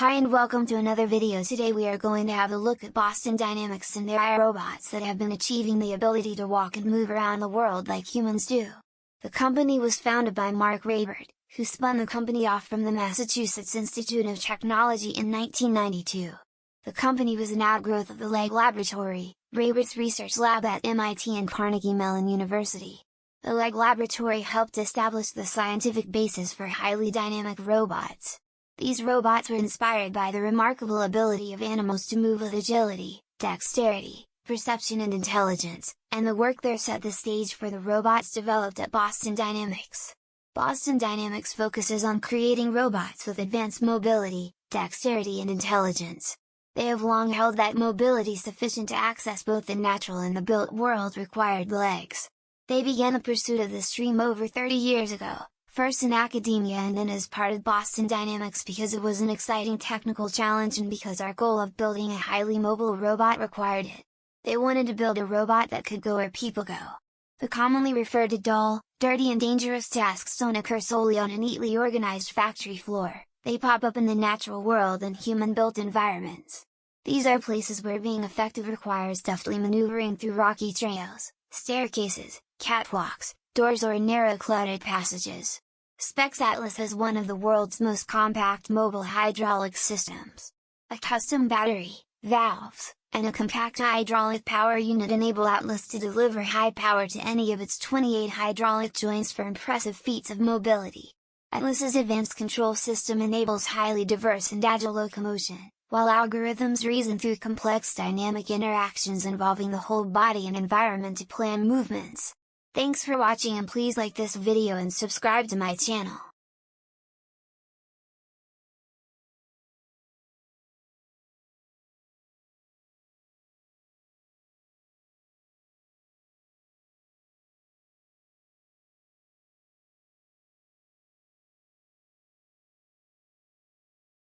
Hi and welcome to another video. Today we are going to have a look at Boston Dynamics and their AI robots that have been achieving the ability to walk and move around the world like humans do. The company was founded by Mark Raybert, who spun the company off from the Massachusetts Institute of Technology in 1992. The company was an outgrowth of the Leg Laboratory, Raybert's research lab at MIT and Carnegie Mellon University. The Leg Laboratory helped establish the scientific basis for highly dynamic robots. These robots were inspired by the remarkable ability of animals to move with agility, dexterity, perception and intelligence, and the work there set the stage for the robots developed at Boston Dynamics. Boston Dynamics focuses on creating robots with advanced mobility, dexterity and intelligence. They have long held that mobility sufficient to access both the natural and the built world required legs. They began the pursuit of this dream over 30 years ago, first in academia and then as part of Boston Dynamics because it was an exciting technical challenge and because our goal of building a highly mobile robot required it. They wanted to build a robot that could go where people go. The commonly referred to dull, dirty and dangerous tasks don't occur solely on a neatly organized factory floor, they pop up in the natural world and human-built environments. These are places where being effective requires deftly maneuvering through rocky trails, staircases, catwalks, doors or narrow cluttered passages. Specs Atlas has one of the world's most compact mobile hydraulic systems. A custom battery, valves, and a compact hydraulic power unit enable Atlas to deliver high power to any of its 28 hydraulic joints for impressive feats of mobility. Atlas's advanced control system enables highly diverse and agile locomotion, while algorithms reason through complex dynamic interactions involving the whole body and environment to plan movements. Thanks for watching and please like this video and subscribe to my channel.